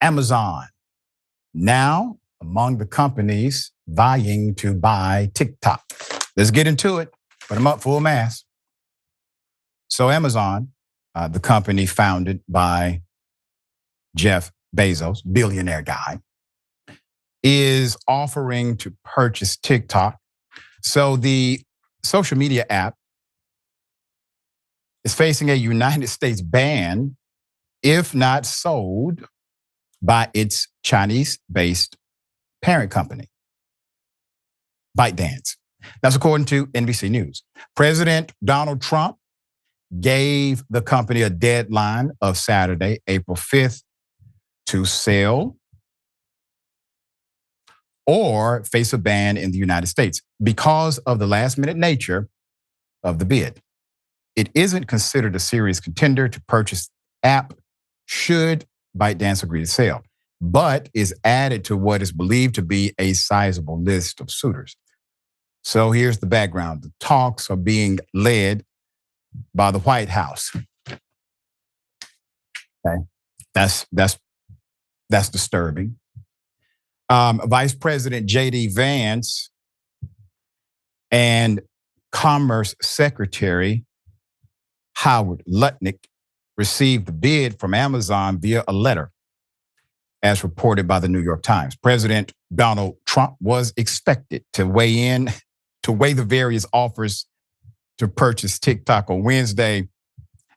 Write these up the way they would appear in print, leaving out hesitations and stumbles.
Amazon, now among the companies vying to buy TikTok. Let's get into it. Put them up full mass. So Amazon, the company founded by Jeff Bezos, billionaire guy, is offering to purchase TikTok. So the social media app is facing a United States ban if not sold by its Chinese-based parent company, ByteDance. That's according to NBC News. President Donald Trump gave the company a deadline of Saturday, April 5th, to sell or face a ban in the United States because of the last-minute nature of the bid. It isn't considered a serious contender to purchase the app should ByteDance agree to sell, but is added to what is believed to be a sizable list of suitors. So here's the background. The talks are being led by the White House. Okay, that's disturbing. Vice President J.D. Vance and Commerce Secretary Howard Lutnick received the bid from Amazon via a letter, as reported by the New York Times. President Donald Trump was expected to weigh the various offers to purchase TikTok on Wednesday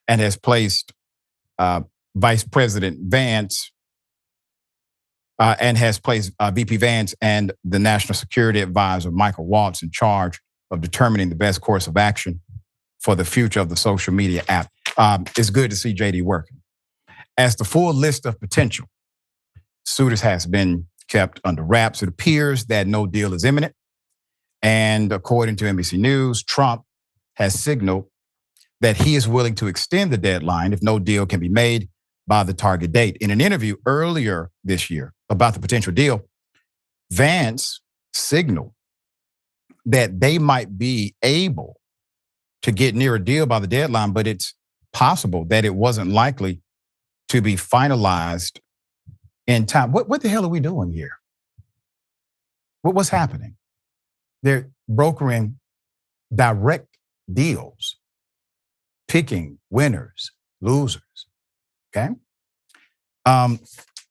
and has placed Vice President Vance VP Vance and the National Security Advisor Michael Waltz in charge of determining the best course of action for the future of the social media app. It's good to see JD working. As the full list of potential suitors has been kept under wraps, it appears that no deal is imminent. And according to NBC News, Trump has signaled that he is willing to extend the deadline if no deal can be made by the target date. In an interview earlier this year about the potential deal, Vance signaled that they might be able to get near a deal by the deadline, but it's possible that it wasn't likely to be finalized in time. What the hell are we doing here? What's happening? They're brokering direct deals, picking winners, losers, okay?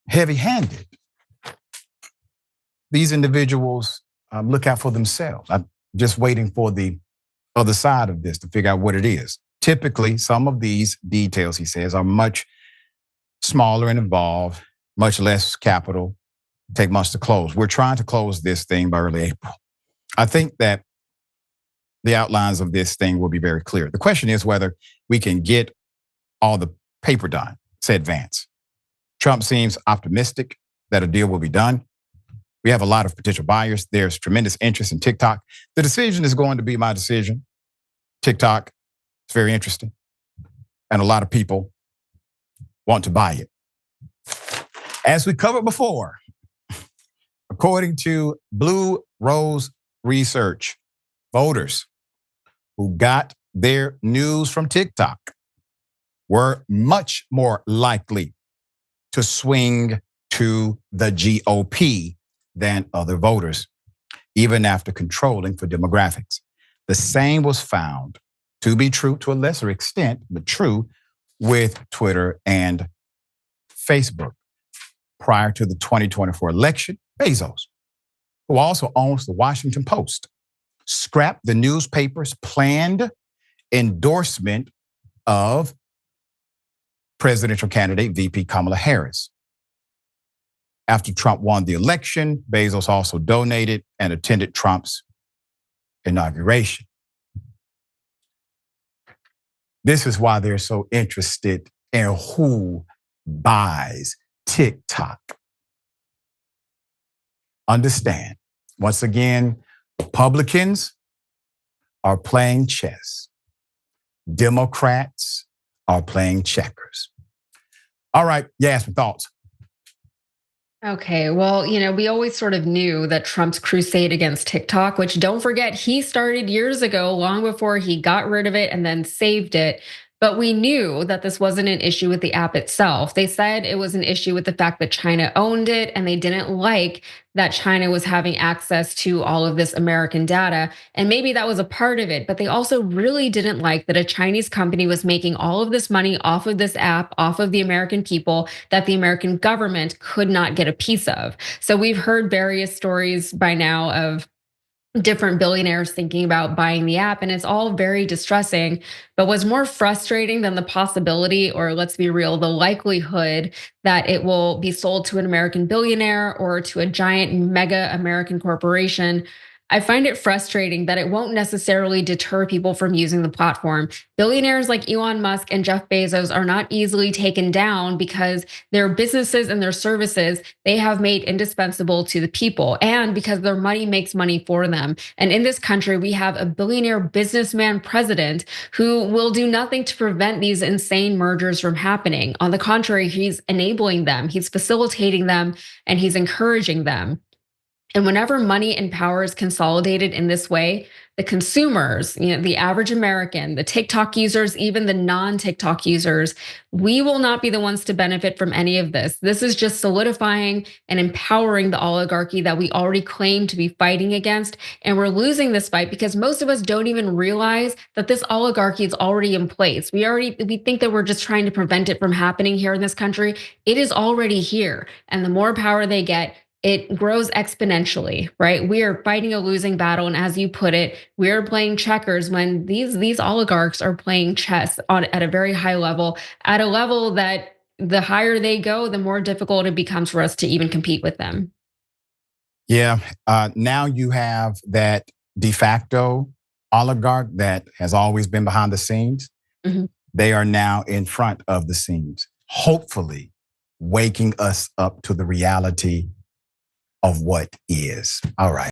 Heavy-handed. These individuals look out for themselves. I'm just waiting for the other side of this to figure out what it is. Typically, some of these details, he says, are much smaller and involved, much less capital, take months to close. We're trying to close this thing by early April. I think that the outlines of this thing will be very clear. The question is whether we can get all the paper done, said Vance. Trump seems optimistic that a deal will be done. We have a lot of potential buyers. There's tremendous interest in TikTok. The decision is going to be my decision. TikTok is very interesting. And a lot of people want to buy it. As we covered before, according to Blue Rose Research, voters who got their news from TikTok were much more likely to swing to the GOP than other voters, even after controlling for demographics. The same was found to be true to a lesser extent, but true with Twitter and Facebook. Prior to the 2024 election, Bezos, who also owns the Washington Post, scrapped the newspaper's planned endorsement of presidential candidate VP Kamala Harris. After Trump won the election, Bezos also donated and attended Trump's inauguration. This is why they're so interested in who buys TikTok. Understand, once again, Republicans are playing chess. Democrats are playing checkers. All right, Yasmin, thoughts? Okay, well, we always sort of knew that Trump's crusade against TikTok, which don't forget, he started years ago, long before he got rid of it and then saved it, But we knew that this wasn't an issue with the app itself. They said it was an issue with the fact that China owned it, and they didn't like that China was having access to all of this American data. And maybe that was a part of it, but they also really didn't like that a Chinese company was making all of this money off of this app, off of the American people, that the American government could not get a piece of. So we've heard various stories by now of different billionaires thinking about buying the app, and it's all very distressing. But what's more frustrating than the possibility, or let's be real, the likelihood that it will be sold to an American billionaire or to a giant mega American corporation, I find it frustrating that it won't necessarily deter people from using the platform. Billionaires like Elon Musk and Jeff Bezos are not easily taken down because their businesses and their services they have made indispensable to the people, and because their money makes money for them. And in this country, we have a billionaire businessman president who will do nothing to prevent these insane mergers from happening. On the contrary, he's enabling them, he's facilitating them, and he's encouraging them. And whenever money and power is consolidated in this way, the consumers, the average American, the TikTok users, even the non-TikTok users, we will not be the ones to benefit from any of this. This is just solidifying and empowering the oligarchy that we already claim to be fighting against. And we're losing this fight because most of us don't even realize that this oligarchy is already in place. We think that we're just trying to prevent it from happening here in this country. It is already here. And the more power they get, it grows exponentially, right? We are fighting a losing battle. And as you put it, we're playing checkers when these oligarchs are playing chess at a very high level, at a level that the higher they go, the more difficult it becomes for us to even compete with them. Yeah, now you have that de facto oligarch that has always been behind the scenes. Mhm. They are now in front of the scenes, hopefully waking us up to the reality of what is. All right.